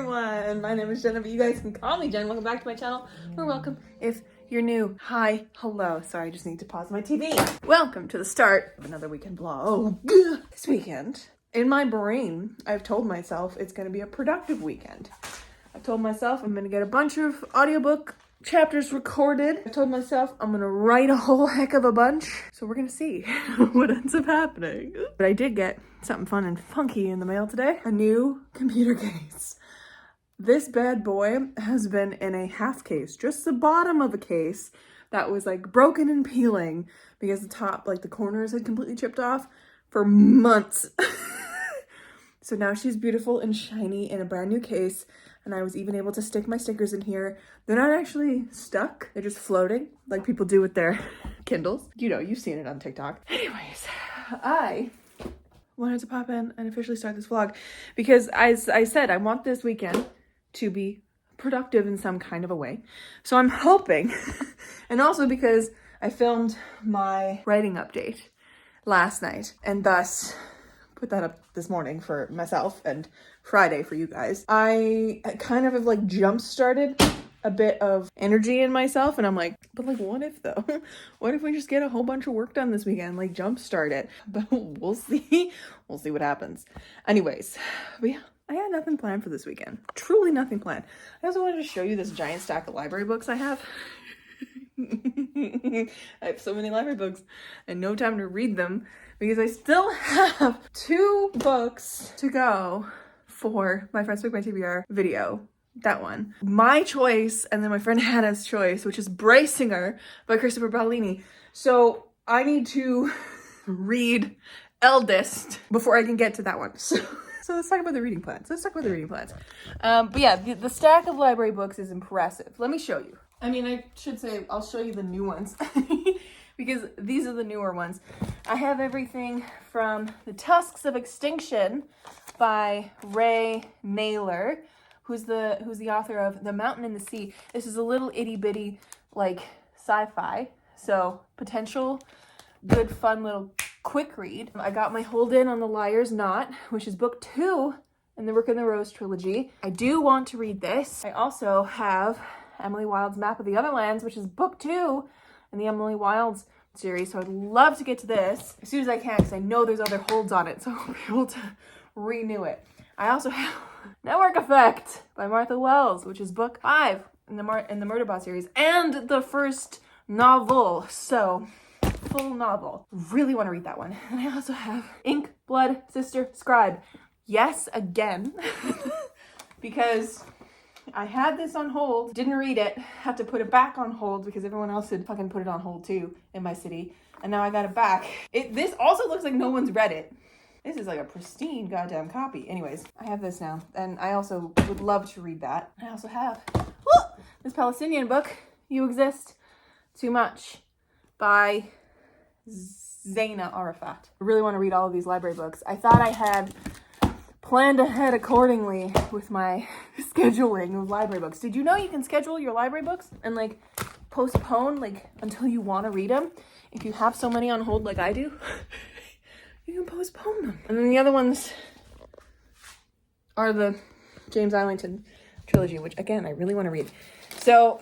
everyone, my name is Jenna, but you guys can call me Jen. Welcome back to my channel, or welcome if you're new. Hi, hello, sorry, I just need to pause my TV. Welcome to the start of another weekend vlog. This weekend, in my brain, I've told myself it's gonna be a productive weekend. I've told myself I'm gonna get a bunch of audiobook chapters recorded. I told myself I'm gonna write a whole heck of a bunch. So we're gonna see what ends up happening. But I did get something fun and funky in the mail today. A new computer case. This bad boy has been in a half case, just the bottom of a case that was like broken and peeling because the top, like the corners had completely chipped off for months. So now she's beautiful and shiny in a brand new case. And I was even able to stick my stickers in here. They're not actually stuck. They're just floating like people do with their Kindles. You know, you've seen it on TikTok. Anyways, I wanted to pop in and officially start this vlog because as I said, I want this weekend to be productive in some kind of a way. So I'm hoping, and also because I filmed my writing update last night and thus put that up this morning for myself and Friday for you guys. I kind of have like jump started a bit of energy in myself and I'm like, but like what if though? What if we just get a whole bunch of work done this weekend, like jump start it? But we'll see. We'll see what happens. Anyways, but yeah, I had nothing planned for this weekend. Truly nothing planned. I also wanted to show you this giant stack of library books I have. I have so many library books and no time to read them because I still have 2 books to go for my Friends Pick My TBR video. That one. My choice and then my friend Hannah's choice, which is Bracing by Christopher Paolini. So I need to read Eldest before I can get to that one. So let's talk about the reading plans. But yeah, the stack of library books is impressive. Let me show you. I mean, I should say I'll show you the new ones because these are the newer ones. I have everything from The Tusks of Extinction by Ray Naylor, who's the author of The Mountain and the Sea. This is a little itty bitty like sci-fi, so potential good fun little quick read. I got my hold in on The Liar's Knot, which is book 2 in the Rook and the Rose trilogy. I do want to read this. I also have Emily Wilde's Map of the Other Lands, which is book 2 in the Emily Wilde's series. So I'd love to get to this as soon as I can because I know there's other holds on it, so I'll be able to renew it. I also have Network Effect by Martha Wells, which is book 5 in the Murderbot series and the first novel. So full novel. Really want to read that one. And I also have Ink, Blood, Sister, Scribe. Yes, again. Because I had this on hold, didn't read it, had to put it back on hold because everyone else had fucking put it on hold too in my city. And now I got it back. This also looks like no one's read it. This is like a pristine goddamn copy. Anyways, I have this now. And I also would love to read that. I also have this Palestinian book, You Exist Too Much by Zaina Arafat. I really want to read all of these library books. I thought I had planned ahead accordingly with my scheduling of library books. Did you know you can schedule your library books and like postpone like until you want to read them? If you have so many on hold like I do, you can postpone them. And then the other ones are the James Arlington trilogy, which again, I really want to read. So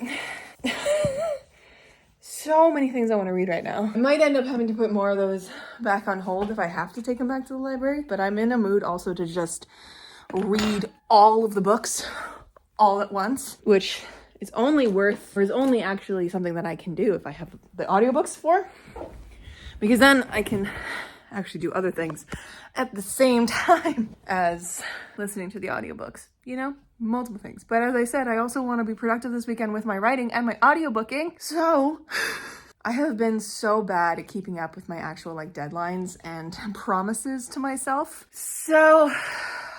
many things I want to read right now. I might end up having to put more of those back on hold if I have to take them back to the library, but I'm in a mood also to just read all of the books all at once, which is only actually something that I can do if I have the audiobooks for, because then I can actually do other things at the same time as listening to the audiobooks, you know? Multiple things. But as I said, I also want to be productive this weekend with my writing and my audiobooking. So I have been so bad at keeping up with my actual like deadlines and promises to myself. So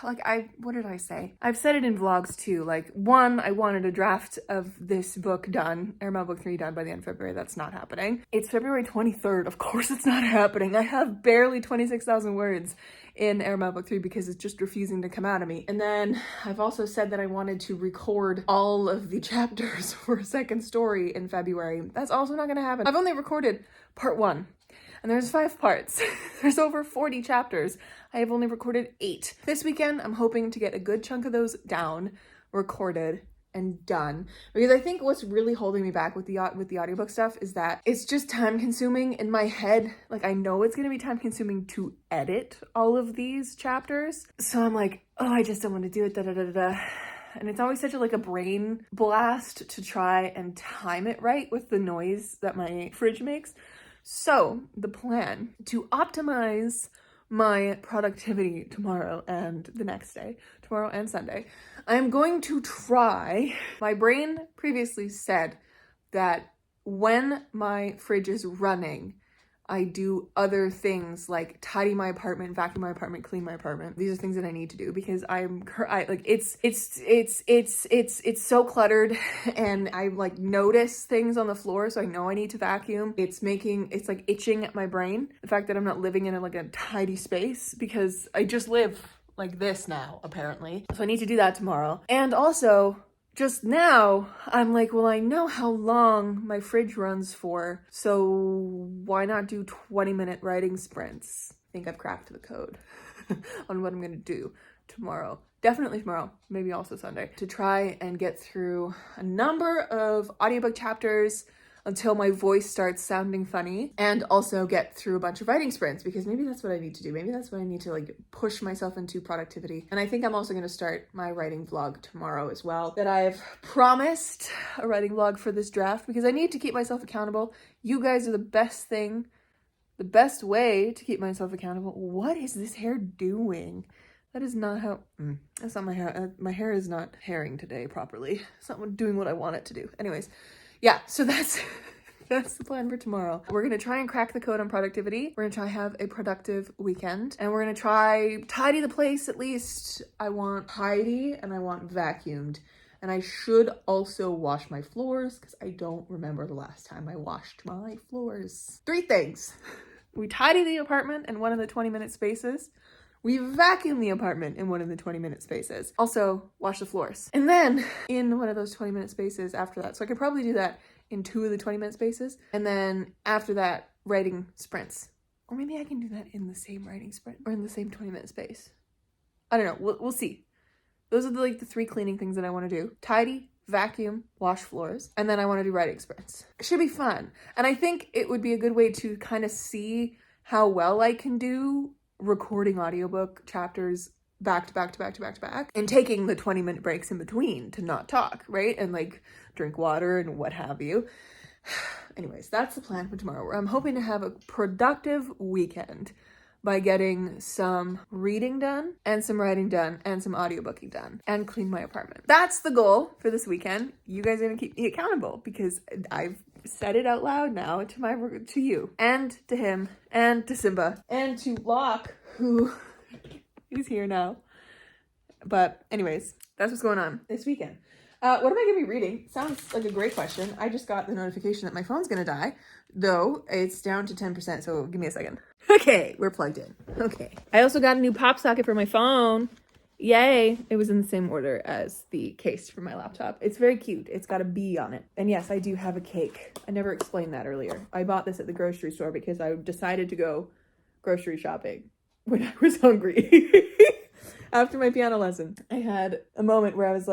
like what did I say? I've said it in vlogs too. Like 1, I wanted a draft of this book done, Airmail Book 3 done by the end of February. That's not happening. It's February 23rd. Of course it's not happening. I have barely 26,000 words in Airmail Book 3 because it's just refusing to come out of me. And then I've also said that I wanted to record all of the chapters for a second story in February. That's also not gonna happen. I've only recorded part 1. and there's 5 parts. There's over 40 chapters. I have only recorded 8. This weekend, I'm hoping to get a good chunk of those down, recorded, and done, because I think what's really holding me back with the audiobook stuff is that it's just time consuming in my head. Like, I know it's going to be time consuming to edit all of these chapters, so I'm like, oh, I just don't want to do it, and it's always such a brain blast to try and time it right with the noise that my fridge makes. So the plan to optimize my productivity tomorrow and the next day, tomorrow and Sunday, I'm going to try. My brain previously said that when my fridge is running, I do other things like tidy my apartment, vacuum my apartment, clean my apartment. These are things that I need to do because it's so cluttered, and I notice things on the floor, so I know I need to vacuum. It's itching at my brain, the fact that I'm not living in a tidy space, because I just live like this now, apparently. So I need to do that tomorrow. And also, just now, I'm like, well, I know how long my fridge runs for, so why not do 20-minute writing sprints? I think I've cracked the code on what I'm gonna do tomorrow. Definitely tomorrow, maybe also Sunday, to try and get through a number of audiobook chapters until my voice starts sounding funny, and also get through a bunch of writing sprints, because maybe that's what I need to do. Maybe that's what I need to push myself into productivity. And I think I'm also going to start my writing vlog tomorrow as well, that I've promised a writing vlog for this draft, because I need to keep myself accountable. You guys are the best way to keep myself accountable. What is this hair doing? That is not how, that's not my hair. My hair is not hairing today properly. It's not doing what I want it to do. Anyways, yeah, so that's the plan for tomorrow. We're gonna try and crack the code on productivity. We're gonna try have a productive weekend, and we're gonna try tidy the place at least. I want tidy and I want vacuumed. And I should also wash my floors, because I don't remember the last time I washed my floors. 3 things. We tidy the apartment in one of the 20-minute spaces. We vacuum the apartment in one of the 20-minute spaces. Also, wash the floors. And then in one of those 20-minute spaces after that. So I could probably do that in 2 of the 20-minute spaces. And then after that, writing sprints. Or maybe I can do that in the same writing sprint or in the same 20-minute space. I don't know. We'll see. Those are the 3 cleaning things that I want to do. Tidy, vacuum, wash floors. And then I want to do writing sprints. It should be fun. And I think it would be a good way to kind of see how well I can do recording audiobook chapters back to back and taking the 20-minute breaks in between to not talk, right? And drink water and what have you. Anyways, that's the plan for tomorrow. I'm hoping to have a productive weekend by getting some reading done and some writing done and some audiobooking done and clean my apartment. That's the goal for this weekend. You guys are gonna keep me accountable, because I've said it out loud now to you and to him and to Simba and to Locke, who is here now. But anyways, that's what's going on this weekend. What am I gonna be reading? Sounds like a great question. I just got the notification that my phone's gonna die, though it's down to 10%, so give me a second. Okay, we're plugged in. Okay. I also got a new pop socket for my phone. Yay! It was in the same order as the case for my laptop. It's very cute. It's got a bee on it. And yes, I do have a cake. I never explained that earlier. I bought this at the grocery store because I decided to go grocery shopping when I was hungry. After my piano lesson, I had a moment where I was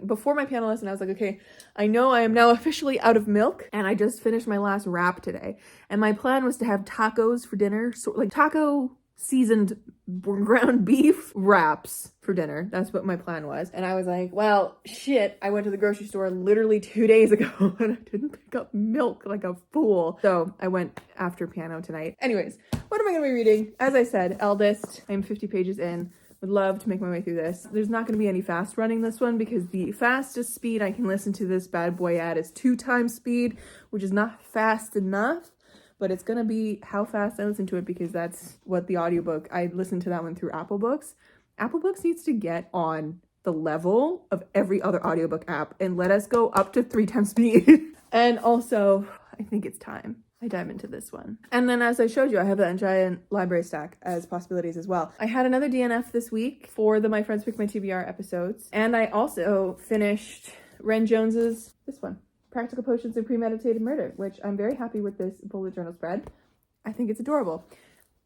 before my piano lesson, I was like, okay, I know I am now officially out of milk, and I just finished my last wrap today. And my plan was to have tacos for dinner, taco seasoned ground beef wraps for dinner. That's what my plan was. And I was like, well, shit, I went to the grocery store literally 2 days ago and I didn't pick up milk like a fool. So I went after piano tonight. Anyways, what am I gonna be reading? As I said, eldest, I'm 50 pages in. Would love to make my way through this. There's not going to be any fast running this one, because the fastest speed I can listen to this bad boy at is 2 times speed, which is not fast enough, but it's going to be how fast I listen to it, because that's what the audiobook, I listened to that one through Apple Books. Apple Books needs to get on the level of every other audiobook app and let us go up to 3 times speed. And also, I think it's time I dive into this one. And then, as I showed you, I have that giant library stack as possibilities as well. I had another DNF this week for the My Friends Pick My TBR episodes. And I also finished Ren Jones's, this one, Practical Potions and Premeditated Murder, which I'm very happy with this bullet journal spread. I think it's adorable.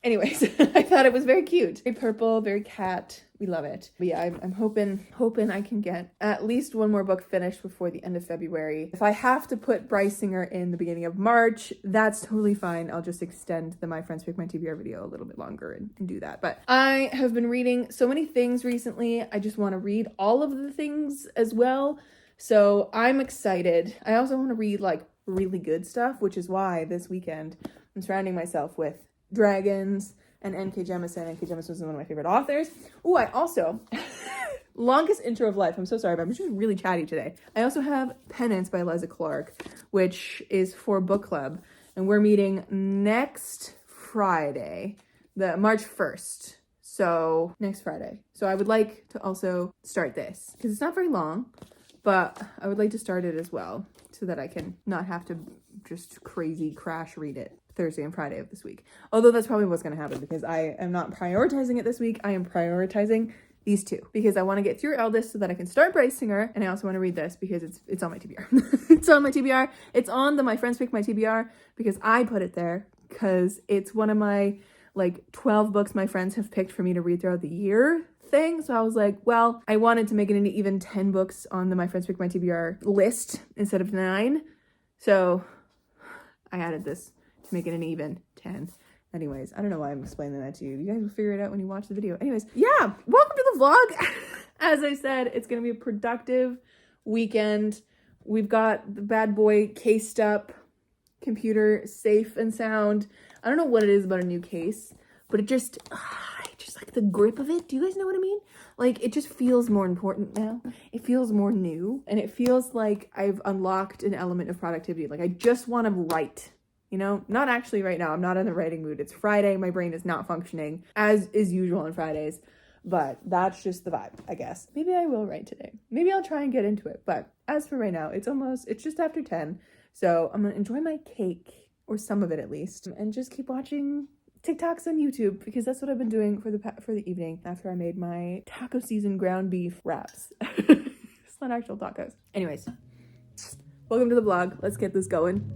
Anyways, I thought it was very cute. Very purple, very cat. We love it. But yeah, I'm hoping I can get at least one more book finished before the end of February. If I have to put Bryce Singer in the beginning of March, that's totally fine. I'll just extend the My Friends Pick My TBR video a little bit longer and do that. But I have been reading so many things recently. I just want to read all of the things as well. So I'm excited. I also want to read like really good stuff, which is why this weekend I'm surrounding myself with dragons and N.K. Jemisin. N.K. Jemisin is one of my favorite authors. Oh, I also, longest intro of life. I'm so sorry, but I'm just really chatty today. I also have Penance by Liza Clark, which is for book club. And we're meeting next Friday, the March 1st. So next Friday. So I would like to also start this because it's not very long, but I would like to start it as well so that I can not have to just crazy crash read it Thursday and Friday of this week. Although that's probably what's going to happen because I am not prioritizing it this week. I am prioritizing these two because I want to get through Eldest so that I can start Bryce Singer, and I also want to read this because it's on my TBR. It's on my TBR. It's on the My Friends Pick My TBR because I put it there because it's one of my like 12 books my friends have picked for me to read throughout the year thing. So I was like, well, I wanted to make it an even 10 books on the My Friends Pick My TBR list instead of 9. So I added this to make it an even 10. Anyways, I don't know why I'm explaining that to you. You guys will figure it out when you watch the video. Anyways, yeah, welcome to the vlog. As I said, it's going to be a productive weekend. We've got the bad boy cased up, computer safe and sound. I don't know what it is about a new case, but it just like the grip of it. Do you guys know what I mean? Like, it just feels more important now. It feels more new, and it feels like I've unlocked an element of productivity. Like, I just want to write. You know, not actually right now. I'm not in the writing mood. It's Friday. My brain is not functioning as is usual on Fridays, but that's just the vibe, I guess. Maybe I will write today. Maybe I'll try and get into it. But as for right now, it's just after 10. So I'm going to enjoy my cake, or some of it at least, and just keep watching TikToks on YouTube because that's what I've been doing for the evening after I made my taco season ground beef wraps. It's not actual tacos. Anyways, welcome to the vlog. Let's get this going.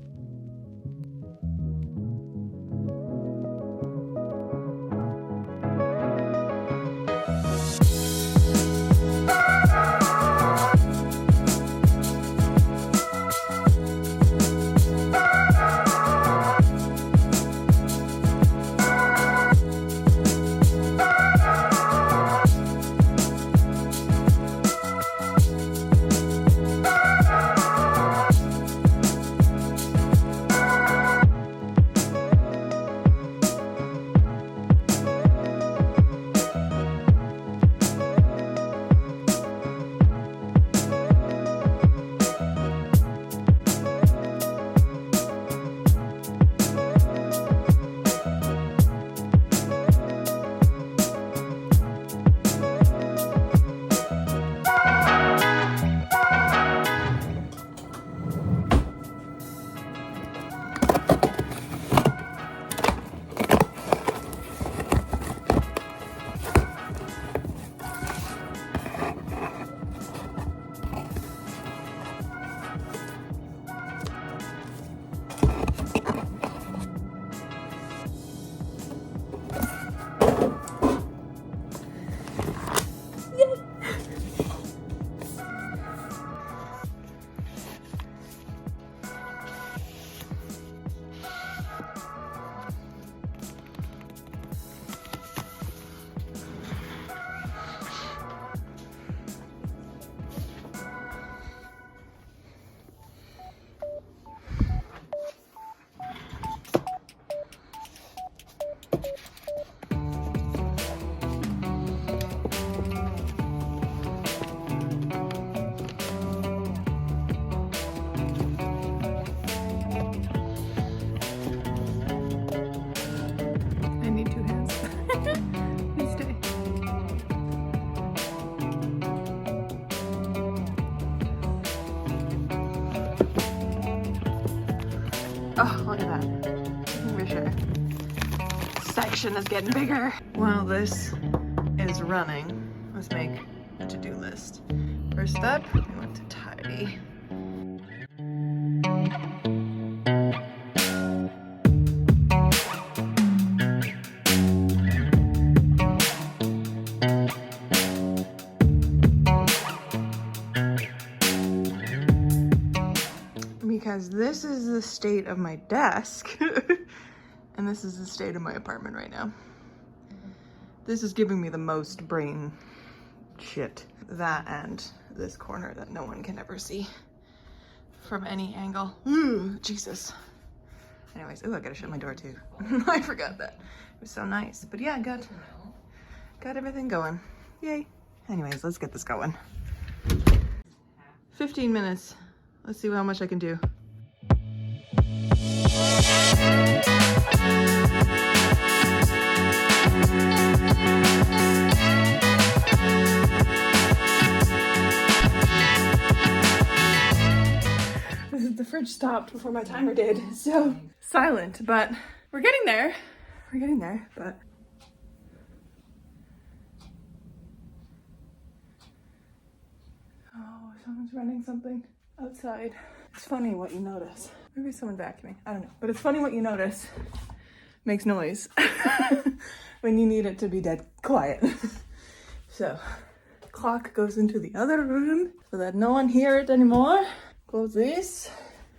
Oh, look at that. Richer. Section is getting bigger. While this is running, let's make a to-do list. First up, we want to tidy. this is the state of my desk. And this is the state of my apartment right now. This is giving me the most brain shit. That and this corner that no one can ever see from any angle. Ooh, Jesus. Anyways, ooh, I gotta shut my door too. I forgot that. It was so nice. But yeah, got everything going. Yay. Anyways, let's get this going. 15 minutes. Let's see how much I can do. The fridge stopped before my timer did, so silent, but we're getting there. We're getting there, but oh, someone's running something outside. It's funny what you notice. Maybe someone vacuuming. I don't know, but it's funny what you notice makes noise when you need it to be dead quiet. So, clock goes into the other room so that no one hear it anymore. Close this.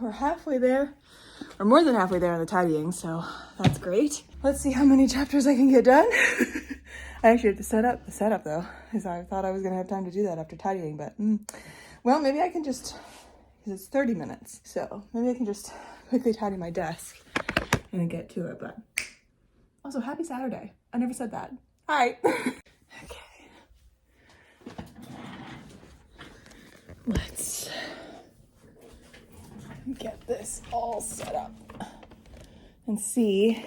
We're halfway there, or more than halfway there on the tidying, so that's great. Let's see how many chapters I can get done. I actually have to set up the setup though, because I thought I was gonna have time to do that after tidying, but well, maybe I can just, because it's 30 minutes, so maybe I can just quickly tidy my desk and then get to it. But also, happy Saturday. I never said that. Hi. Okay. Let's get this all set up and see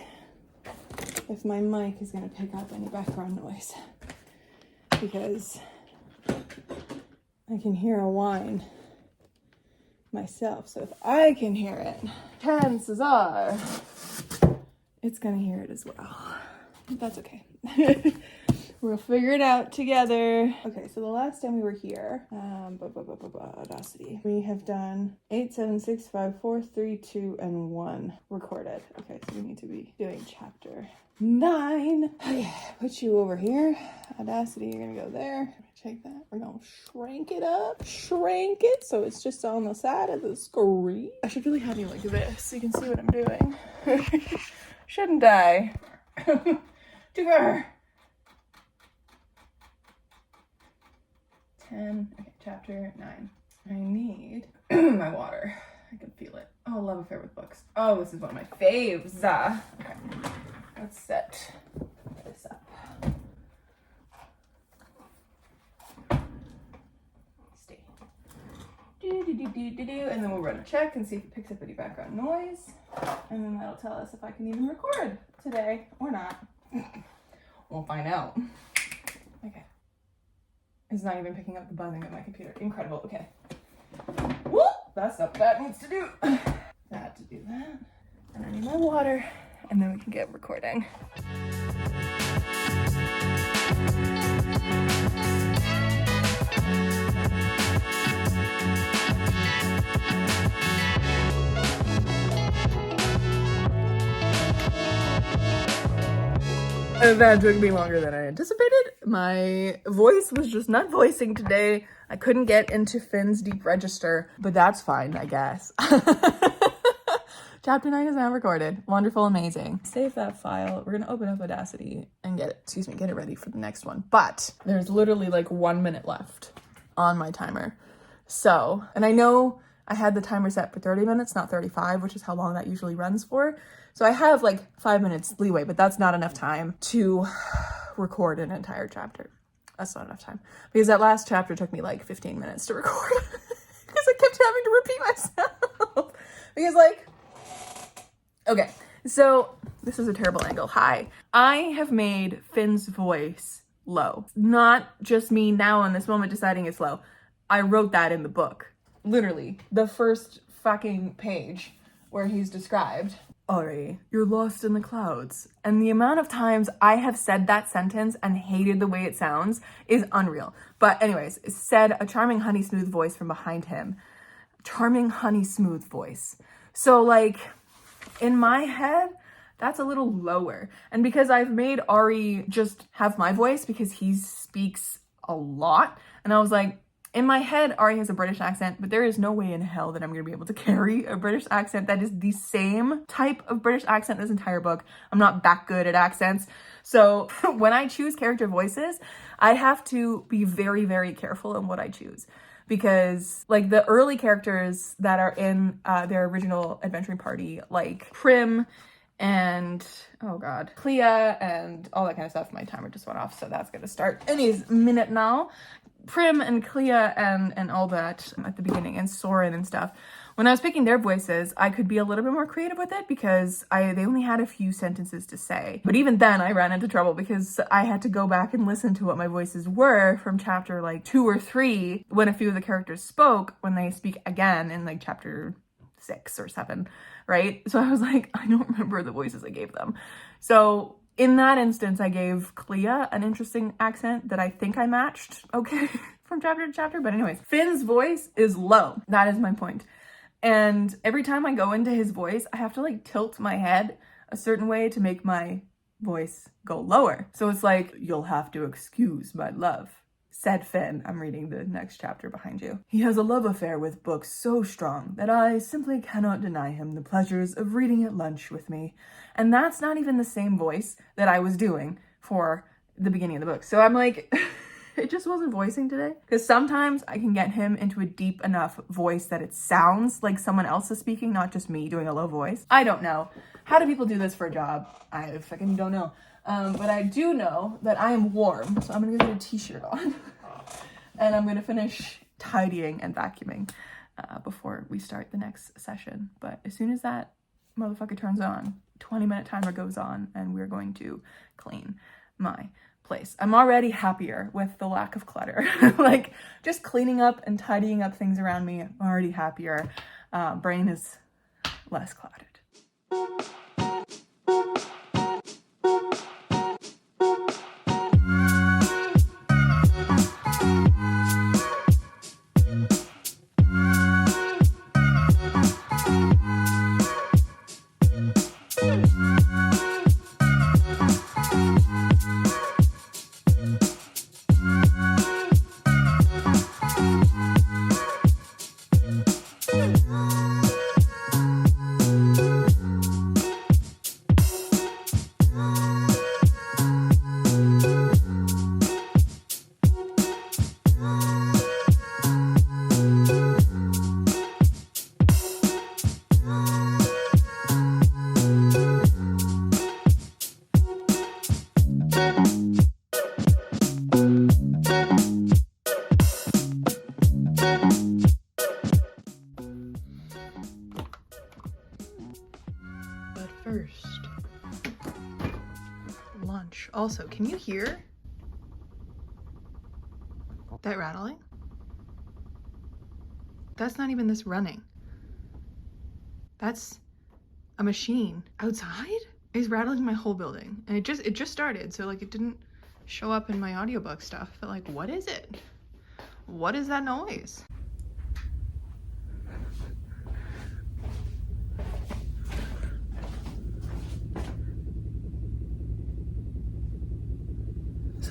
if my mic is going to pick up any background noise, because I can hear a whine myself. So if I can hear it, chances are it's going to hear it as well. That's okay. We'll figure it out together. Okay, so the last time we were here, Audacity, we have done 8, 7, 6, 5, 4, 3, 2, and 1 recorded. Okay, so we need to be doing chapter 9. Okay, put you over here. Audacity, you're gonna go there. Take that. We're gonna shrink it up. Shrink it so it's just on the side of the screen. I should really have you like this so you can see what I'm doing. Shouldn't I? Do her. 10, okay, chapter 9. I need my water. I can feel it. Oh, love affair with books. Oh, this is one of my faves. Okay, let's set this up. Stay. And then we'll run a check and see if it picks up any background noise. And then that'll tell us if I can even record today or not. We'll find out. Okay. It's not even picking up the buzzing of my computer. Incredible. Okay. Whoop! That's what that needs to do. That to do that. And I need my water. And then we can get recording. That took me longer than I anticipated. My voice was just not voicing today. I couldn't get into Finn's deep register, but that's fine, I guess. Chapter 9 is now recorded. Wonderful, amazing. Save that file. We're gonna open up Audacity and get it ready for the next one. But there's literally like 1 minute left on my timer. So, and I know I had the timer set for 30 minutes, not 35, which is how long that usually runs for. So I have like 5 minutes leeway, but that's not enough time to record an entire chapter. That's not enough time. Because that last chapter took me like 15 minutes to record. Because I kept having to repeat myself. Because like, okay, so this is a terrible angle. Hi. I have made Finn's voice low. Not just me now in this moment deciding it's low. I wrote that in the book. Literally, the first fucking page where he's described. Ari, you're lost in the clouds. And the amount of times I have said that sentence and hated the way it sounds is unreal. But anyways, it said a charming honey smooth voice from behind him. Charming honey smooth voice. So like, in my head, that's a little lower. And because I've made Ari just have my voice because he speaks a lot. And I was like, In my head, Ari has a British accent, but there is no way in hell that I'm gonna be able to carry a British accent that is the same type of British accent this entire book. I'm not that good at accents. So when I choose character voices, I have to be very, very careful in what I choose. Because like the early characters that are in their original adventuring party, like Prim and, oh god, Clea and all that kind of stuff. My timer just went off, so that's gonna start any minute now. Prim and Clea and all that at the beginning, and Soren and stuff. When I was picking their voices, I could be a little bit more creative with it because they only had a few sentences to say. But even then I ran into trouble because I had to go back and listen to what my voices were from chapter like 2 or 3 when a few of the characters spoke, when they speak again in like chapter 6 or 7, right? So I was like, I don't remember the voices I gave them. So in that instance, I gave Clea an interesting accent that I think I matched okay from chapter to chapter. But anyways, Finn's voice is low. That is my point. And every time I go into his voice, I have to like tilt my head a certain way to make my voice go lower. So it's like, you'll have to excuse my love, said Finn. I'm reading the next chapter behind you. He has a love affair with books so strong that I simply cannot deny him the pleasures of reading at lunch with me. And that's not even the same voice that I was doing for the beginning of the book. So I'm like, it just wasn't voicing today. Because sometimes I can get him into a deep enough voice that it sounds like someone else is speaking, not just me doing a low voice. I don't know. How do people do this for a job? I fucking don't know. But I do know that I am warm, so I'm gonna go get a t-shirt on. And I'm gonna finish tidying and vacuuming before we start the next session. But as soon as that motherfucker turns on, 20-minute timer goes on, and we're going to clean my place. I'm already happier with the lack of clutter. Like, just cleaning up and tidying up things around me, I'm already happier. Brain is less cluttered. First, lunch. Also, can you hear that rattling? That's not even this running. That's a machine outside. It's rattling my whole building, and it just started, so like it didn't show up in my audiobook stuff. But like, what is it? What is that noise?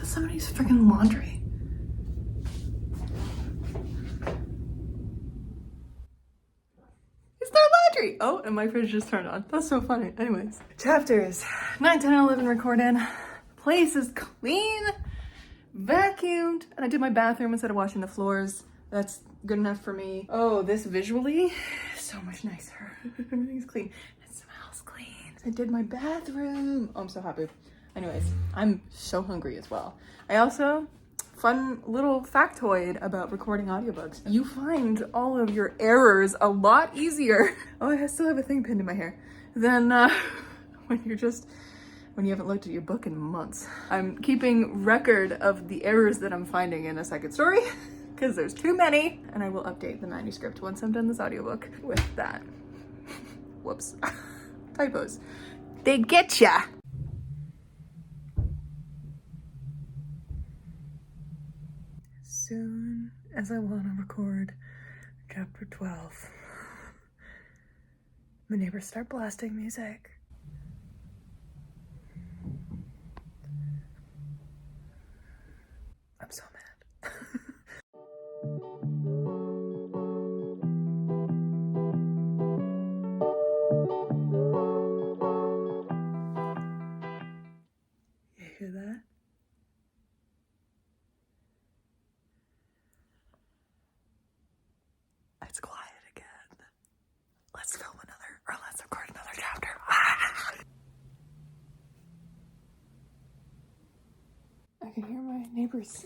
Somebody's freaking laundry. It's their laundry. Oh, and my fridge just turned on. That's so funny. Anyways, chapters 9, 10, and 11 recorded. Place is clean, vacuumed, and I did my bathroom instead of washing the floors. That's good enough for me. Oh, this visually is so much nicer. Everything's clean. It smells clean. I did my bathroom. Oh, I'm so happy. Anyways, I'm so hungry as well. I also, fun little factoid about recording audiobooks. You find all of your errors a lot easier. Oh, I still have a thing pinned in my hair. Than when you haven't looked at your book in months. I'm keeping record of the errors that I'm finding in a second story because there's too many, and I will update the manuscript once I'm done this audiobook with that. Whoops. Typos. They get ya. Soon as I want to record chapter 12, my neighbors start blasting music. I'm so mad.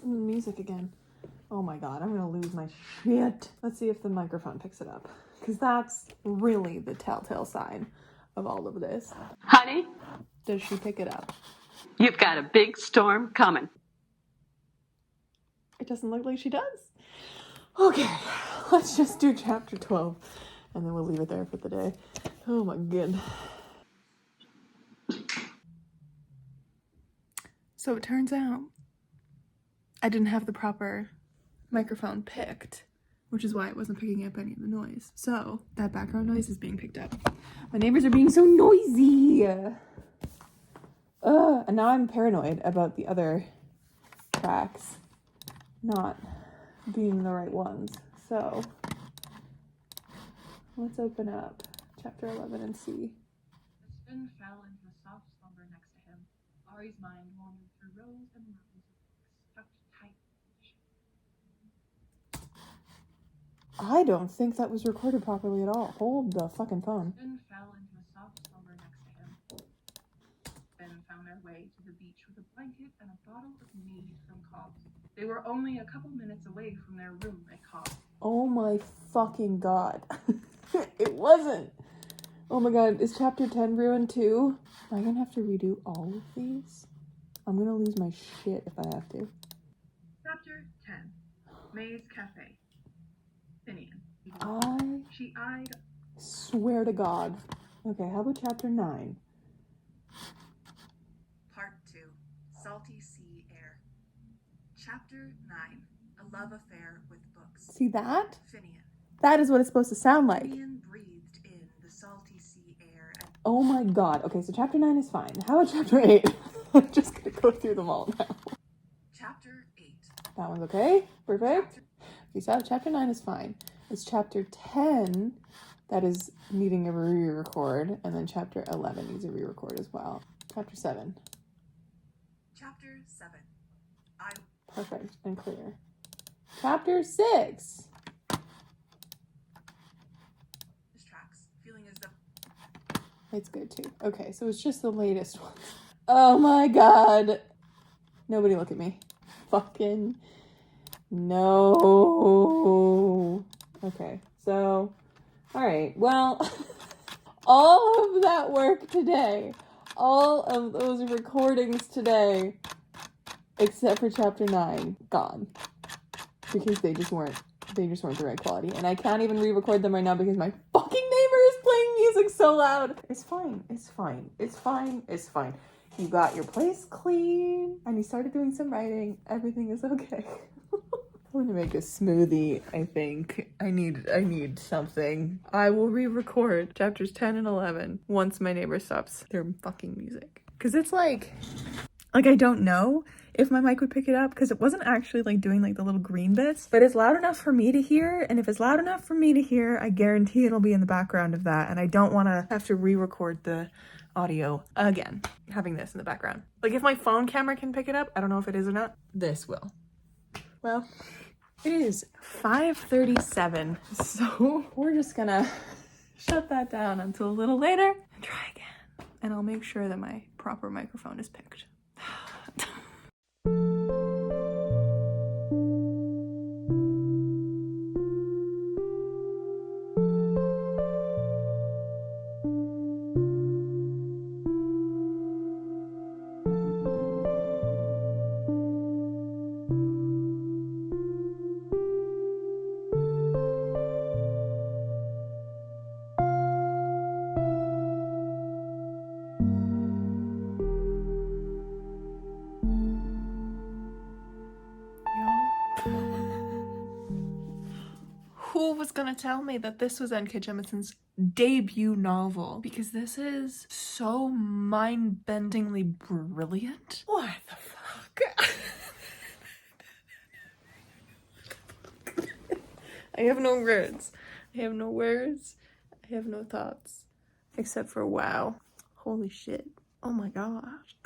music again. Oh my god, I'm gonna lose my shit. Let's see if the microphone picks it up. Because that's really the telltale sign of all of this. Honey, Does she pick it up? you've got a big storm coming. It doesn't look like she does. Okay, let's just do chapter 12 and then we'll leave it there for the day. Oh my god. So it turns out I didn't have the proper microphone picked, which is why it wasn't picking up any of the noise. So that background noise is being picked up. My neighbors are being so noisy. And now I'm paranoid about the other tracks not being the right ones. So let's open up chapter 11 and see. As Finn fell into a soft slumber next to him, Ari's mind wandered through rows and rows of books tucked tight. I don't think that was recorded properly at all. Hold the fucking phone. Finn fell into a soft slumber next to him. Finn found their way to the beach with a blanket and a bottle of mead from Cobb's. They were only a couple minutes away from their room at Cobb's. Oh my fucking god. It wasn't. Oh my god, is chapter 10 ruined too? Am I gonna have to redo all of these? I'm gonna lose my shit if I have to. Chapter 10. May's Cafe. Finian. She eyed. Swear to god. Okay, how about chapter 9? Part 2. Salty Sea Air. Chapter 9. A Love Affair with Books. See that? Finian. That is what it's supposed to sound like. Finian breathed in the salty sea air and Oh my god. Okay, so chapter 9 is fine. How about chapter 8? I'm just gonna go through them all now. Chapter 8. That one's okay? Perfect? Okay, so chapter 9 is fine. It's chapter 10 that is needing a re-record, and then chapter 11 needs a re-record as well. Chapter 7. Chapter 7. Perfect and clear. Chapter 6. This tracks. Feeling as though It's good too. Okay, so it's just the latest one. Oh my god. Nobody look at me. Fucking no. Okay, so, alright, well, all of that work today, all of those recordings today, except for chapter 9, gone. Because they just weren't the right quality. And I can't even re-record them right now because my fucking neighbor is playing music so loud. It's fine, it's fine, it's fine, it's fine. You got your place clean, and you started doing some writing. Everything is okay. I'm gonna make a smoothie, I think. I need something. I will re-record chapters 10 and 11 once my neighbor stops their fucking music. Cause it's like I don't know if my mic would pick it up because it wasn't actually like doing like the little green bits, but it's loud enough for me to hear. And if it's loud enough for me to hear, I guarantee it'll be in the background of that. And I don't want to have to re-record the audio again, having this in the background. Like if my phone camera can pick it up, I don't know if it is or not, this will. Well, it is 5:37, so we're just gonna shut that down until a little later and try again. And I'll make sure that my proper microphone is picked. Who was gonna tell me that this was N.K. Jemisin's debut novel? Because this is so mind-bendingly brilliant. What the fuck? I have no words. I have no words. I have no thoughts. Except for wow. Holy shit. Oh my gosh.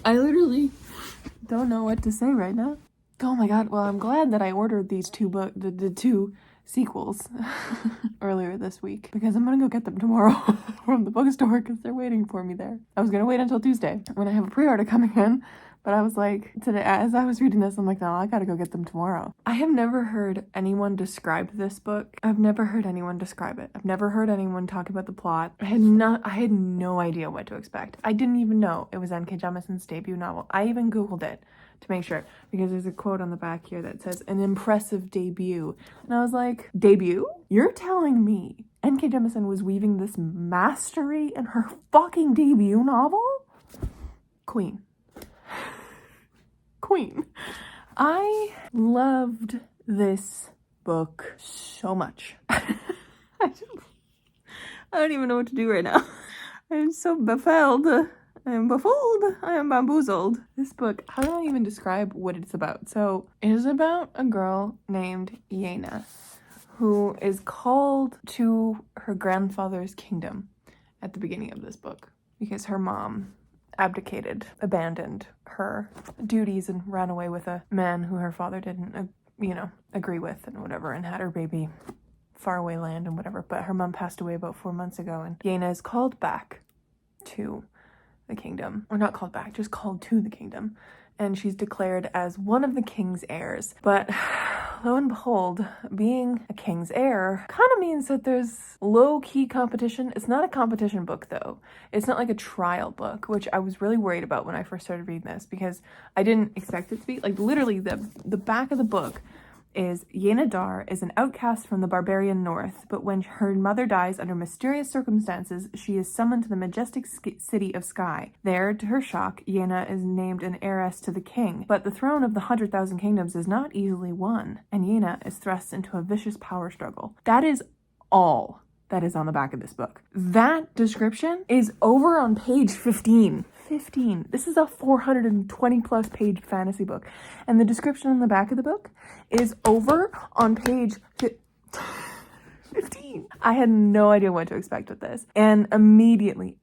I literally don't know what to say right now. Oh my god, well I'm glad that I ordered these the two sequels earlier this week because I'm gonna go get them tomorrow from the bookstore because they're waiting for me there. I was gonna wait until Tuesday when I have a pre-order coming in, But I was like, today, as I was reading this, I'm like, no, I gotta go get them tomorrow. I have never heard anyone describe this book. I've never heard anyone describe it. I've never heard anyone talk about the plot. I had no idea what to expect. I didn't even know it was N.K. Jemisin's debut novel. I even Googled it to make sure, because there's a quote on the back here that says, an impressive debut. And I was like, debut? You're telling me N.K. Jemisin was weaving this mastery in her fucking debut novel? Queen. I loved this book so much. I don't even know what to do right now. I'm so befuddled. I am befooled. I am bamboozled. This book, how do I even describe what it's about? So it is about a girl named Yena who is called to her grandfather's kingdom at the beginning of this book because her mom abdicated, abandoned her duties and ran away with a man who her father didn't, agree with and whatever, and had her baby faraway land and whatever. But her mom passed away about 4 months ago, and Yena is called back to the kingdom, or not called back, just called to the kingdom, and she's declared as one of the king's heirs. But lo and behold, being a king's heir kind of means that there's low-key competition. It's not a competition book, though. It's not like a trial book, which I was really worried about when I first started reading this, because I didn't expect it to be. Like, literally, the back of the book is Yena Dar is an outcast from the barbarian north, but when her mother dies under mysterious circumstances, she is summoned to the majestic city of Sky. There, to her shock, Yena is named an heiress to the king, but the throne of the 100,000 kingdoms is not easily won, and Yena is thrust into a vicious power struggle. That is all that is on the back of this book. That description is over on page 15. This is a 420 plus page fantasy book, and the description on the back of the book is over on page 15. I had no idea what to expect with this, and immediately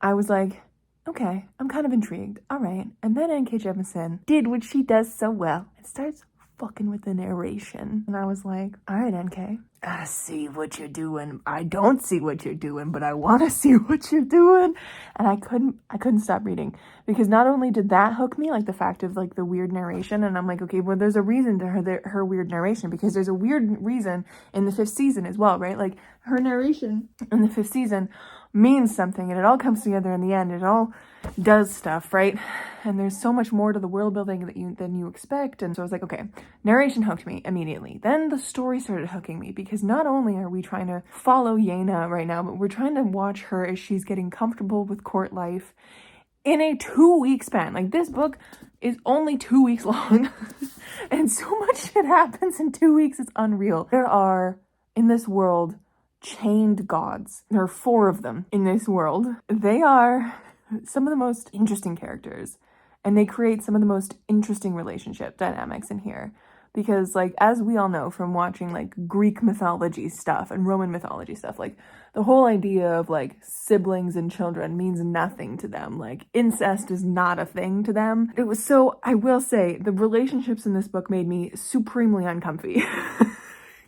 I was like, okay, I'm kind of intrigued. All right. And then N.K. Jemisin did what she does so well. It starts fucking with the narration, and I was like, all right, N.K., I see what you're doing. I don't see what you're doing, but I want to see what you're doing. And I couldn't stop reading, because not only did that hook me, like the fact of like the weird narration, and I'm like, okay, well, there's a reason to her weird narration, because there's a weird reason in the 5th season as well, right? Like her narration in the 5th season means something, and it all comes together in the end. It all does stuff, right? And there's so much more to the world building than you expect. And so I was like, okay, narration hooked me immediately. Then the story started hooking me, because not only are we trying to follow Yena right now, but we're trying to watch her as she's getting comfortable with court life in a 2-week span. Like, this book is only 2 weeks long, and so much shit happens in 2 weeks. It's unreal. There are, in this world, chained gods. There are 4 of them in this world. They are some of the most interesting characters, and they create some of the most interesting relationship dynamics in here, because, like, as we all know from watching like Greek mythology stuff and Roman mythology stuff, like the whole idea of like siblings and children means nothing to them. Like, incest is not a thing to them. It was so, I will say, the relationships in this book made me supremely uncomfy.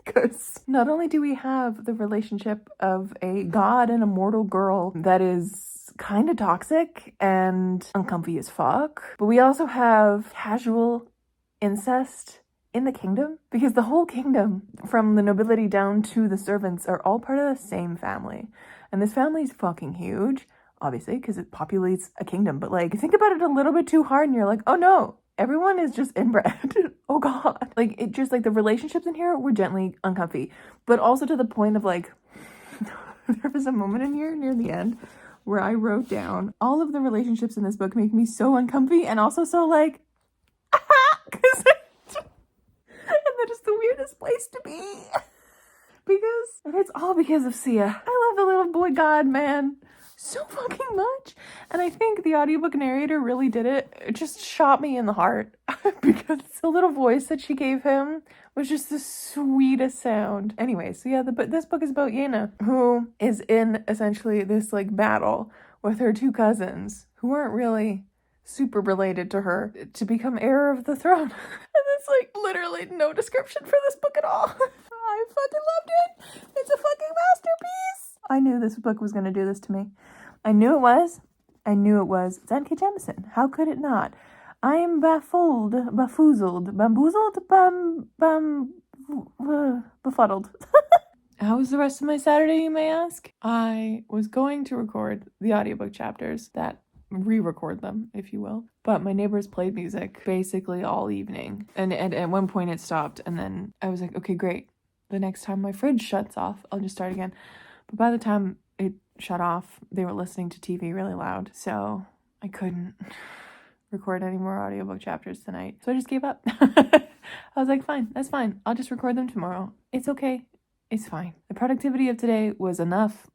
Because not only do we have the relationship of a god and a mortal girl that is kind of toxic and uncomfy as fuck, but we also have casual incest in the kingdom, because the whole kingdom, from the nobility down to the servants, are all part of the same family. And this family is fucking huge, obviously, because it populates a kingdom. But like, think about it a little bit too hard and you're like, oh no, everyone is just inbred. Oh god. Like, it just, like, the relationships in here were gently uncomfy, but also to the point of like, there was a moment in here near the end where I wrote down, all of the relationships in this book make me so uncomfy, and also so like, because and that is the weirdest place to be. And it's all because of Sia. I love the little boy god, man, so fucking much. And I think the audiobook narrator really did it. It just shot me in the heart, because the little voice that she gave him was just the sweetest sound. Anyway, so yeah, this book is about Yena, who is in essentially this like battle with her 2 cousins who aren't really super related to her, to become heir of the throne. And there's like literally no description for this book at all. I fucking loved it. It's a fucking masterpiece. I knew this book was going to do this to me. I knew it was. I knew it was. It's N.K. Jemisin. How could it not? I am baffled, bamboozled, befuddled. How was the rest of my Saturday, you may ask? I was going to record the audiobook chapters, that re-record them, if you will. But my neighbors played music basically all evening. And at one point it stopped, and then I was like, okay, great. The next time my fridge shuts off, I'll just start again. But by the time it shut off, they were listening to TV really loud, so I couldn't record any more audiobook chapters tonight. So I just gave up. I was like, fine, that's fine. I'll just record them tomorrow. It's okay. It's fine. The productivity of today was enough.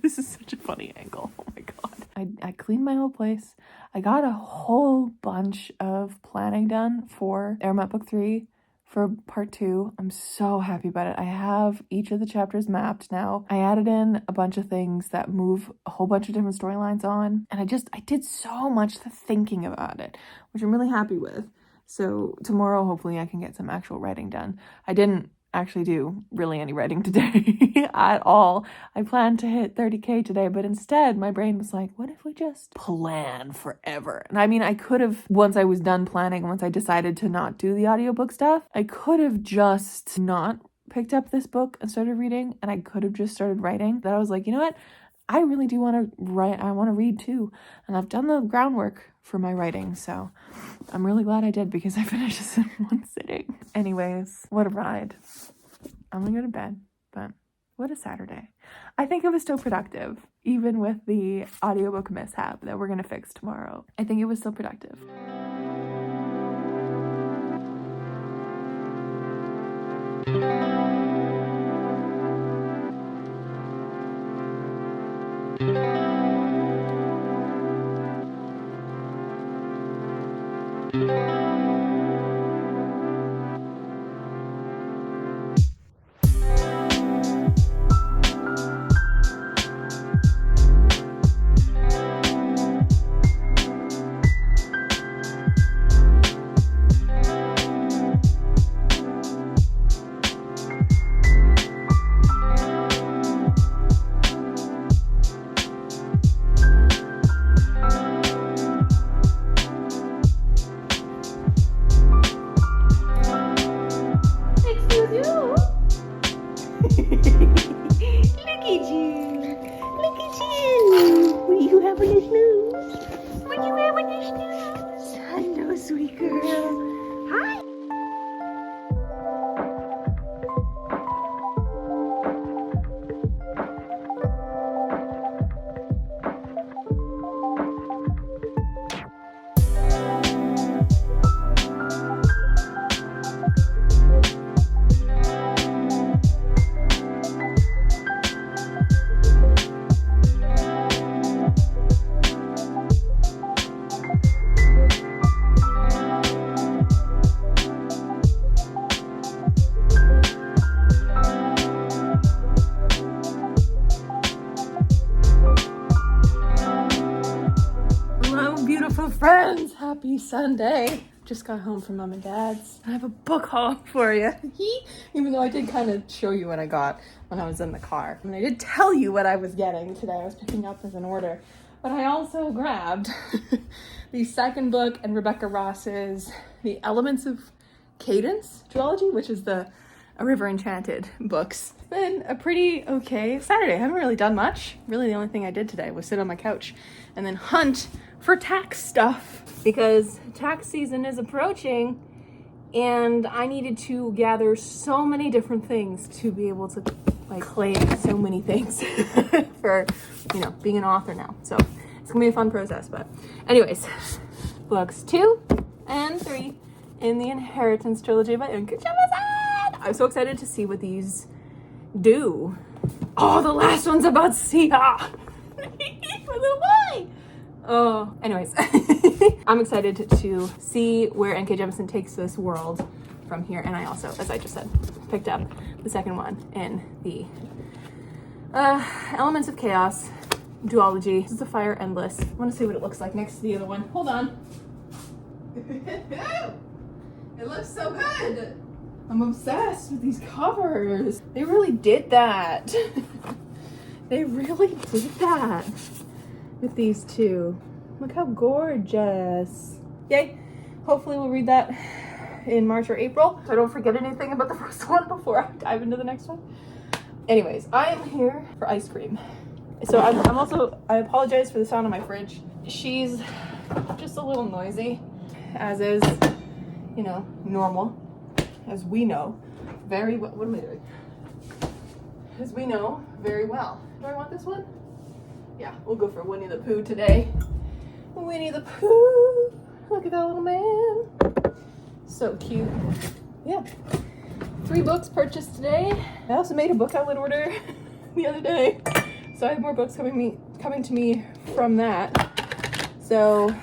This is such a funny angle. Oh my god. I cleaned my whole place. I got a whole bunch of planning done for Airmat Book 3 for part 2. I'm so happy about it. I have each of the chapters mapped now. I added in a bunch of things that move a whole bunch of different storylines on. And I did so much thinking about it, which I'm really happy with. So tomorrow, hopefully I can get some actual writing done. I didn't actually do really any writing today at all. I planned to hit 30K today, but instead my brain was like, what if we just plan forever? And I mean, I could have, once I was done planning, once I decided to not do the audiobook stuff, I could have just not picked up this book and started reading, and I could have just started writing. But I was like, you know what? I really do want to write. I want to read too. And I've done the groundwork for my writing, so I'm really glad I did, because I finished this in one sitting. Anyways, what a ride. I'm gonna go to bed, but what a Saturday. I think it was still productive, even with the audiobook mishap that we're gonna fix tomorrow. I think it was still productive. Friends, happy Sunday. Just got home from mom and dad's. I have a book haul for you. Even though I did kind of show you what I got when I was in the car. I mean, I did tell you what I was getting today. I was picking up as an order. But I also grabbed the second book in Rebecca Ross's The Elements of Cadence duology, which is the A River Enchanted books. It's been a pretty okay Saturday. I haven't really done much. Really, the only thing I did today was sit on my couch and then hunt for tax stuff, because tax season is approaching and I needed to gather so many different things to be able to like claim so many things for, you know, being an author now. So it's gonna be a fun process. But anyways, books 2 and 3 in the Inheritance trilogy by N.K. Jemisin. I'm so excited to see what these do. Oh, the last one's about Sia. My little boy. Oh, anyways, I'm excited to see where N.K. Jemisin takes this world from here. And I also, as I just said, picked up the second one in the Elements of Chaos duology. This is the Fire Endless. I want to see what it looks like next to the other one. Hold on. It looks so good. I'm obsessed with these covers. They really did that. They really did that. with these two. Look how gorgeous. Yay. Hopefully we'll read that in March or April, so I don't forget anything about the first one before I dive into the next one. Anyways, I am here for ice cream. So I apologize for the sound of my fridge. She's just a little noisy, as is, you know, normal, as we know very well. What am I doing? As we know very well. Do I want this one? Yeah, we'll go for Winnie the Pooh today. Winnie the Pooh. Look at that little man. So cute. Yeah. 3 books purchased today. I also made a book outlet order the other day. So I have more books coming to me from that. So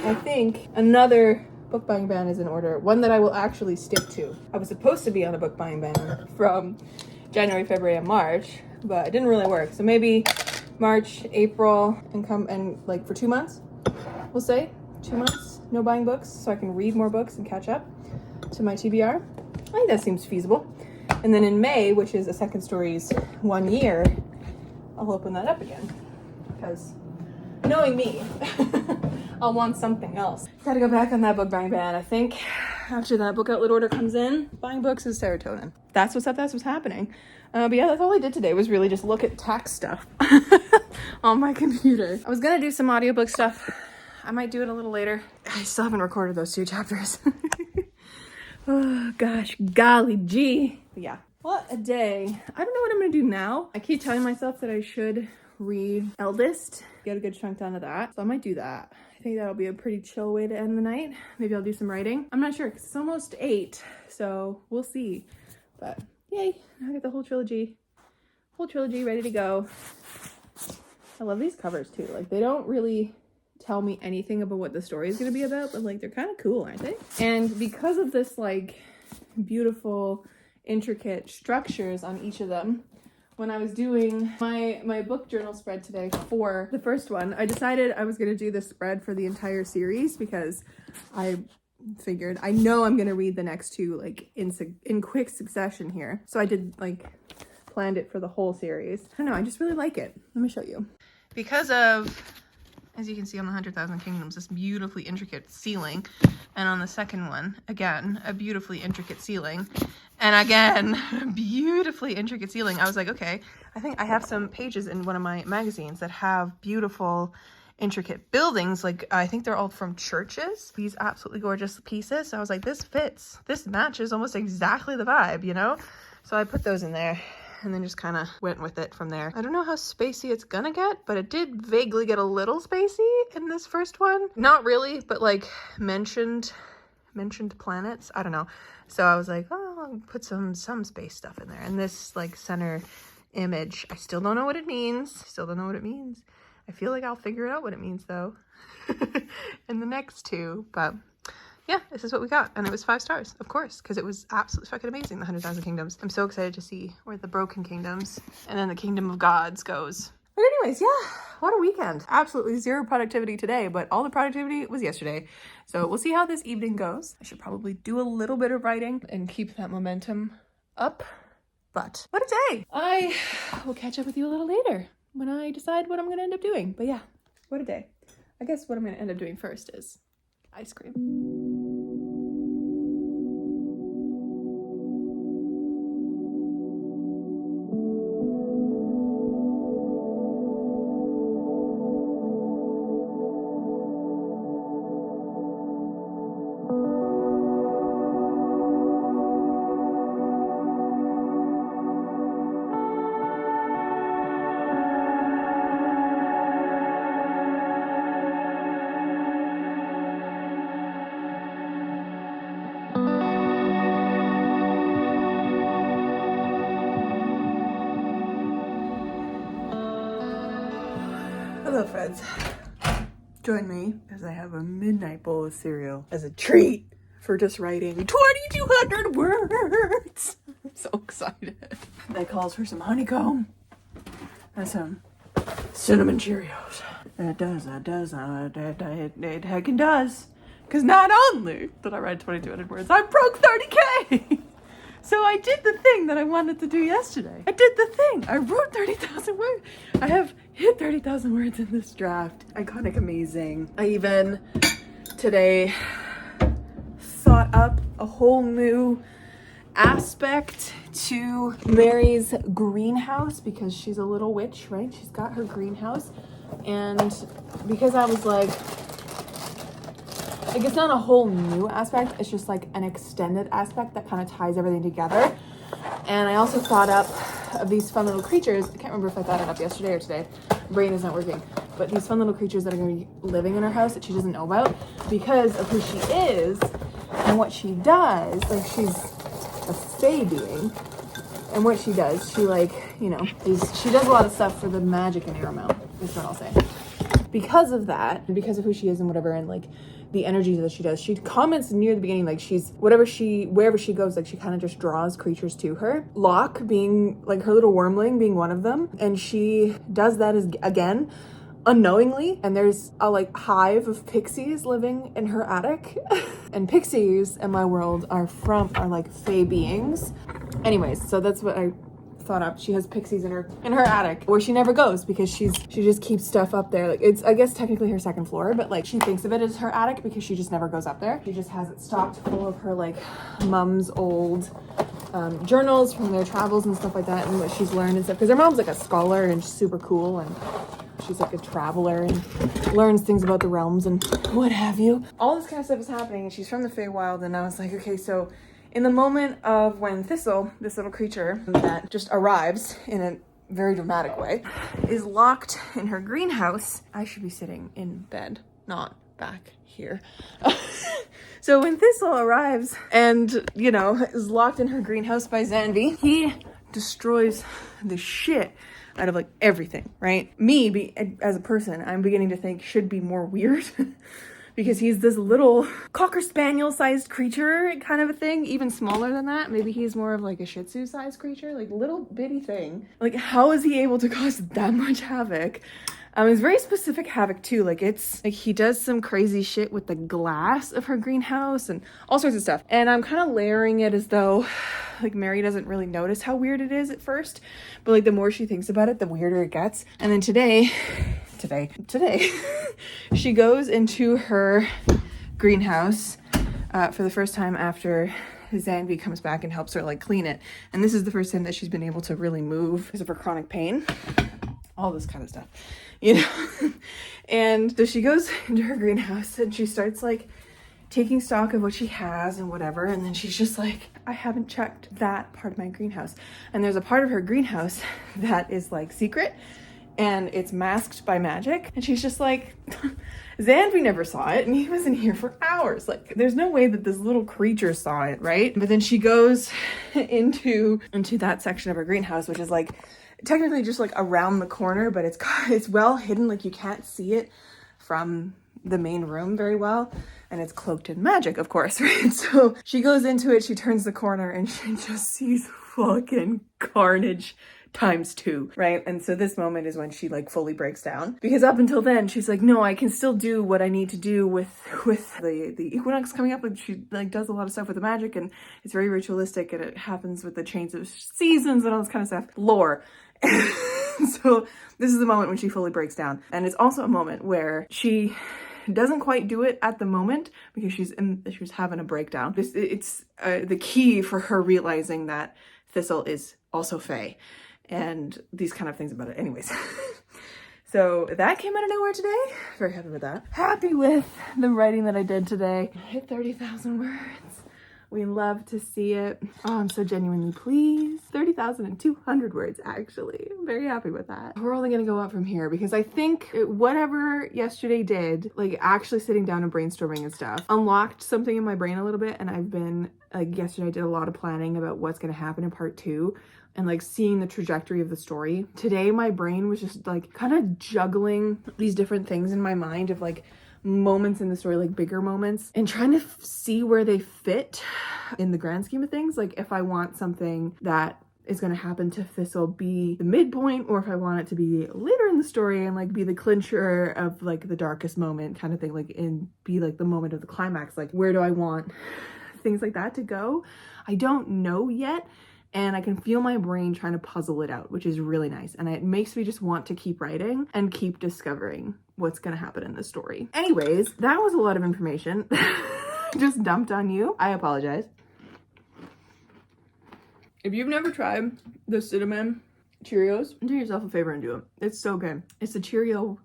I think another book buying ban is in order. One that I will actually stick to. I was supposed to be on a book buying ban from January, February, and March, but it didn't really work. So maybe March, April, and like for 2 months, we'll say 2 months, no buying books, so I can read more books and catch up to my TBR. I think that seems feasible. And then in May, which is A Second Story's 1 year, I'll open that up again. Because knowing me, I'll want something else. Gotta go back on that book buying ban. I think after that book outlet order comes in, buying books is serotonin. That's what's up, that's what's happening. But yeah, that's all I did today was really just look at tax stuff on my computer. I was gonna do some audiobook stuff. I might do it a little later. I still haven't recorded those 2 chapters. Oh gosh, golly gee. But yeah, what a day. I don't know what I'm gonna do now. I keep telling myself that I should read Eldest, get a good chunk done of that. So I might do that. I think that'll be a pretty chill way to end the night. Maybe I'll do some writing. I'm not sure because it's almost 8, so we'll see. But yay, I got the whole trilogy ready to go. I love these covers too. Like they don't really tell me anything about what the story is going to be about, but like they're kind of cool, aren't they? And because of this like beautiful intricate structures on each of them, when I was doing my book journal spread today for the first one, I decided I was going to do this spread for the entire series because I figured I know I'm going to read the next 2 like in quick succession here. So I did like planned it for the whole series. I don't know, I just really like it. Let me show you. Because of, as you can see on the 100,000 Kingdoms, this beautifully intricate ceiling, and on the second one, again, a beautifully intricate ceiling, and again, beautifully intricate ceiling. I was like, okay, I think I have some pages in one of my magazines that have beautiful intricate buildings. Like I think they're all from churches, these absolutely gorgeous pieces. So I was like, this fits, this matches almost exactly the vibe, you know? So I put those in there and then just kind of went with it from there. I don't know how spacey it's gonna get, but it did vaguely get a little spacey in this first one. Not really, but like mentioned planets, I don't know. So I was like, oh, I'll put some space stuff in there. And this like center image, I still don't know what it means. I feel like I'll figure out what it means though in the next 2, but yeah, this is what we got. And it was 5 stars, of course, because it was absolutely fucking amazing, the 100,000 Kingdoms. I'm so excited to see where the Broken Kingdoms and then the Kingdom of Gods goes. But anyways, yeah, what a weekend. Absolutely 0 productivity today, but all the productivity was yesterday. So we'll see how this evening goes. I should probably do a little bit of writing and keep that momentum up. But what a day. I will catch up with you a little later when I decide what I'm going to end up doing. But yeah, what a day. I guess what I'm going to end up doing first is ice cream. Hello friends, join me as I have a midnight bowl of cereal as a treat for just writing 2,200 words. I'm so excited. That calls for some honeycomb and some cinnamon Cheerios. It heckin' does. Because not only did I write 2,200 words, I broke 30K. So I did the thing that I wanted to do yesterday. I did the thing. I wrote 30,000 words. I have hit 30,000 words in this draft. Iconic, amazing. I even today thought up a whole new aspect to Mary's greenhouse because she's a little witch, right? She's got her greenhouse. And because I was like it's not a whole new aspect, it's just like an extended aspect that kind of ties everything together. And I also thought up of these fun little creatures. I can't remember if I thought it up yesterday or today. Brain is not working. But these fun little creatures that are going to be living in her house that she doesn't know about because of who she is and what she does. Like, she's a fae being. And what she does, she like, you know, she does a lot of stuff for the magic in Aramel, is what I'll say. Because of that, and because of who she is and whatever, and like the energies that she does, she comments near the beginning, like she's, wherever she goes, like she kind of just draws creatures to her. Locke being like her little wormling being one of them. And she does that again, unknowingly. And there's a like hive of pixies living in her attic. And pixies in my world are like fae beings. Anyways, so that's what I thought up. She has pixies in her attic where she never goes because she just keeps stuff up there. Like, it's, I guess, technically her second floor, but like she thinks of it as her attic because she just never goes up there. She just has it stocked full of her like mom's old journals from their travels and stuff like that, and what she's learned and stuff, because her mom's like a scholar and she's super cool, and she's like a traveler and learns things about the realms and what have you. All this kind of stuff is happening, and she's from the Feywild, and I was like, okay, so in the moment of when Thistle, this little creature that just arrives in a very dramatic way, is locked in her greenhouse, I should be sitting in bed, not back here. So when Thistle arrives and, you know, is locked in her greenhouse by Zanvi, he destroys the shit out of like everything, right? Me, as a person, I'm beginning to think should be more weird. Because he's this little Cocker Spaniel sized creature kind of a thing, even smaller than that. Maybe he's more of like a Shih Tzu sized creature, like little bitty thing. Like, how is he able to cause that much havoc? It's very specific havoc too. Like, it's like he does some crazy shit with the glass of her greenhouse and all sorts of stuff. And I'm kind of layering it as though like Mary doesn't really notice how weird it is at first, but like the more she thinks about it, the weirder it gets. And then today, she goes into her greenhouse for the first time after Zanvi comes back and helps her like clean it. And this is the first time that she's been able to really move because of her chronic pain. All this kind of stuff, you know? And so she goes into her greenhouse and she starts like taking stock of what she has and whatever. And then she's just like, I haven't checked that part of my greenhouse. And there's a part of her greenhouse that is like secret and it's masked by magic. And she's just like, Zanvi never saw it and he was in here for hours. Like, there's no way that this little creature saw it, right? But then she goes into that section of her greenhouse, which is like technically just like around the corner, but it's well hidden. Like, you can't see it from the main room very well, and it's cloaked in magic, of course, right? So she goes into it, she turns the corner, and she just sees fucking carnage times 2, right? And so this moment is when she like fully breaks down, because up until then she's like, no, I can still do what I need to do with the equinox coming up, and she like does a lot of stuff with the magic, and it's very ritualistic, and it happens with the change of seasons and all this kind of stuff. Lore. So this is the moment when she fully breaks down, and it's also a moment where she doesn't quite do it at the moment because she's having a breakdown. It's the key for her realizing that Thistle is also fae and these kind of things about it. Anyways, so that came out of nowhere today. Very happy with that. Happy with the writing that I did today. I hit 30,000 words. We love to see it. Oh, I'm so genuinely pleased. 30,200 words, actually. I'm very happy with that. We're only gonna go up from here because I think whatever yesterday did, like actually sitting down and brainstorming and stuff, unlocked something in my brain a little bit. And I've been, like yesterday I did a lot of planning about what's gonna happen in part 2 and like seeing the trajectory of the story. Today, my brain was just like kind of juggling these different things in my mind of like moments in the story, like bigger moments, and trying to see where they fit in the grand scheme of things. Like, if I want something that is going to happen to Thistle be the midpoint, or if I want it to be later in the story and like be the clincher of like the darkest moment kind of thing, like, and be like the moment of the climax. Like, where do I want things like that to go. I don't know yet, and I can feel my brain trying to puzzle it out, which is really nice. And it makes me just want to keep writing and keep discovering what's gonna happen in the story. Anyways, that was a lot of information just dumped on you. I apologize. If you've never tried the cinnamon Cheerios, do yourself a favor and do it. It's so good. It's the Cheerio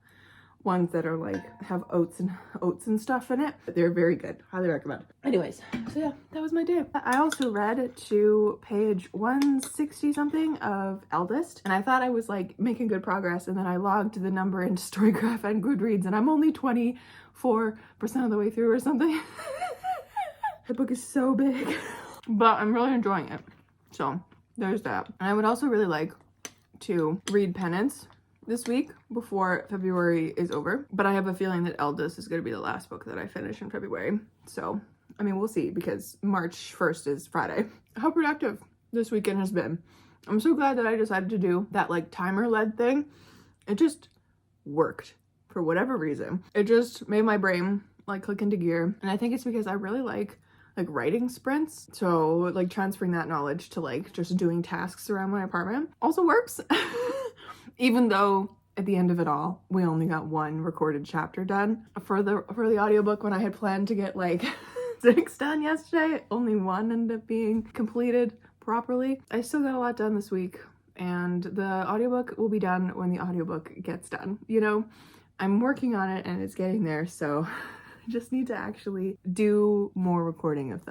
ones that are like have oats and stuff in it. They're very good. Highly recommend. Anyways, so yeah, that was my day. I also read to page 160 something of Eldest, and I thought I was like making good progress, and then I logged the number into Storygraph and Goodreads, and I'm only 24% of the way through or something. The book is so big, but I'm really enjoying it. So there's that. And I would also really like to read Penance this week before February is over, but I have a feeling that Eldest is going to be the last book that I finish in February. So I mean, we'll see, because March 1st is Friday. How productive this weekend has been. I'm so glad that I decided to do that like timer led thing. It just worked for whatever reason. It just made my brain like click into gear, and I think it's because I really like writing sprints, so like transferring that knowledge to like just doing tasks around my apartment also works. Even though at the end of it all we only got one recorded chapter done for the audiobook, when I had planned to get like 6 done yesterday, only one ended up being completed properly. I still got a lot done this week, and the audiobook will be done when the audiobook gets done. You know, I'm working on it and it's getting there, so just need to actually do more recording of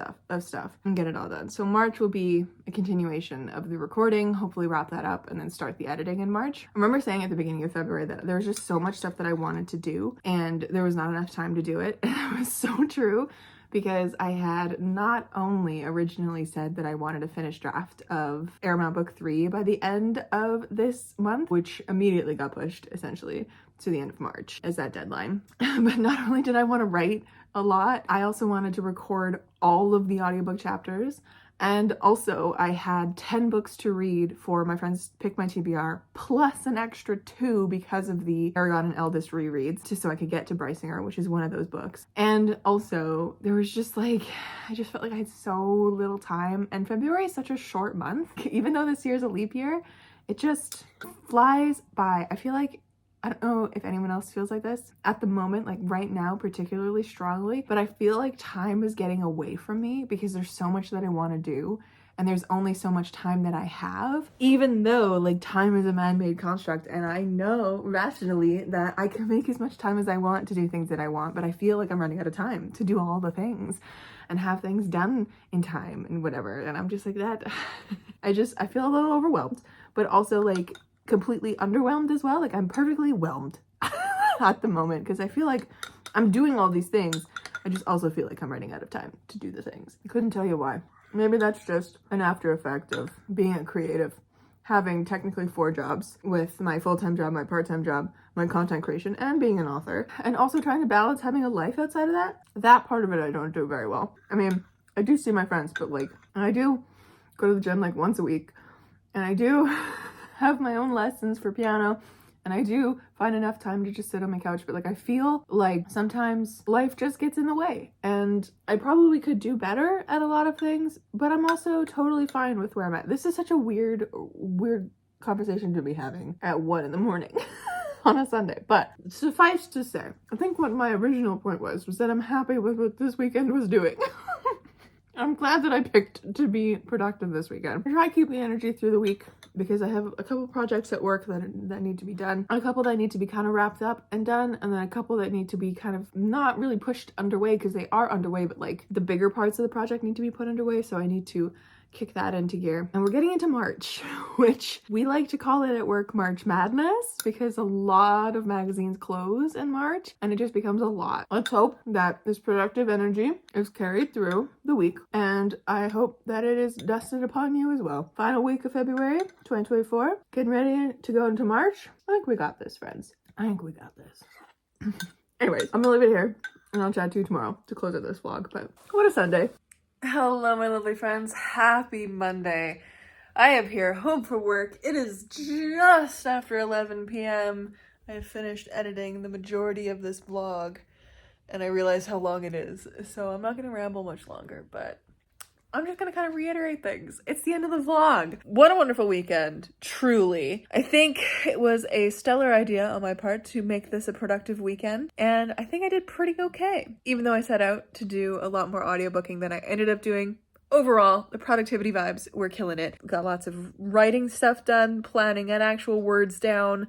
stuff and get it all done. So March will be a continuation of the recording, hopefully wrap that up and then start the editing in March. I remember saying at the beginning of February that there was just so much stuff that I wanted to do and there was not enough time to do it. And that was so true, because I had not only originally said that I wanted a finished draft of Airmount Book 3 by the end of this month, which immediately got pushed essentially to the end of March as that deadline. But not only did I want to write a lot, I also wanted to record all of the audiobook chapters. And also I had 10 books to read for my friends Pick My TBR, plus an extra 2 because of the Aragon and Eldest rereads, just so I could get to Brysinger, which is one of those books. And also there was just like, I just felt like I had so little time, and February is such a short month. Even though this year is a leap year, it just flies by. I feel like, I don't know if anyone else feels like this at the moment, like right now particularly strongly, but I feel like time is getting away from me because there's so much that I want to do and there's only so much time that I have, even though like time is a man-made construct and I know rationally that I can make as much time as I want to do things that I want, but I feel like I'm running out of time to do all the things and have things done in time and whatever. And I'm just like that. I feel a little overwhelmed, but also like completely underwhelmed as well. Like I'm perfectly whelmed at the moment because I feel like I'm doing all these things. I just also feel like I'm running out of time to do the things. I couldn't tell you why. Maybe that's just an after effect of being a creative, having technically 4 jobs with my full-time job, my part-time job, my content creation, and being an author, and also trying to balance having a life outside of that. That part of it I don't do very well. I mean, I do see my friends, but like, I do go to the gym like once a week, and I do have my own lessons for piano, and I do find enough time to just sit on my couch, but like I feel like sometimes life just gets in the way and I probably could do better at a lot of things, but I'm also totally fine with where I'm at. This is such a weird conversation to be having at 1 in the morning on a Sunday, but suffice to say, I think what my original point was that I'm happy with what this weekend was doing. I'm glad that I picked to be productive this weekend. I try to keep the energy through the week because I have a couple projects at work that need to be done, a couple that need to be kind of wrapped up and done, and then a couple that need to be kind of not really pushed underway because they are underway, but like the bigger parts of the project need to be put underway, so I need to kick that into gear. And we're getting into March, which we like to call it at work March Madness because a lot of magazines close in March and it just becomes a lot. Let's hope that this productive energy is carried through the week, and I hope that it is dusted upon you as well. Final week of February 2024, getting ready to go into March. I think we got this, friends. I think we got this. Anyways, I'm gonna leave it here and I'll chat to you tomorrow to close out this vlog, but what a Sunday. Hello, my lovely friends. Happy Monday. I am here home from work. It is just after 11 p.m. I have finished editing the majority of this vlog and I realize how long it is. So I'm not going to ramble much longer, but I'm just gonna kind of reiterate things. It's the end of the vlog. What a wonderful weekend, truly. I think it was a stellar idea on my part to make this a productive weekend, and I think I did pretty okay. Even though I set out to do a lot more audiobooking than I ended up doing, overall, the productivity vibes were killing it. Got lots of writing stuff done, planning and actual words down.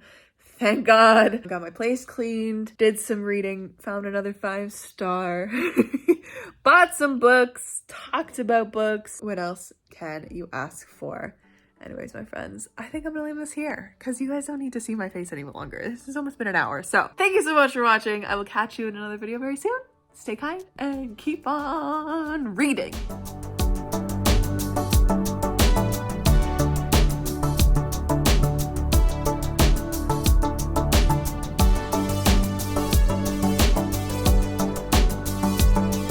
Thank God. Got my place cleaned, did some reading, found another 5-star, bought some books, talked about books. What else can you ask for? Anyways, my friends, I think I'm gonna leave this here because you guys don't need to see my face any longer. This has almost been an hour. So thank you so much for watching. I will catch you in another video very soon. Stay kind and keep on reading.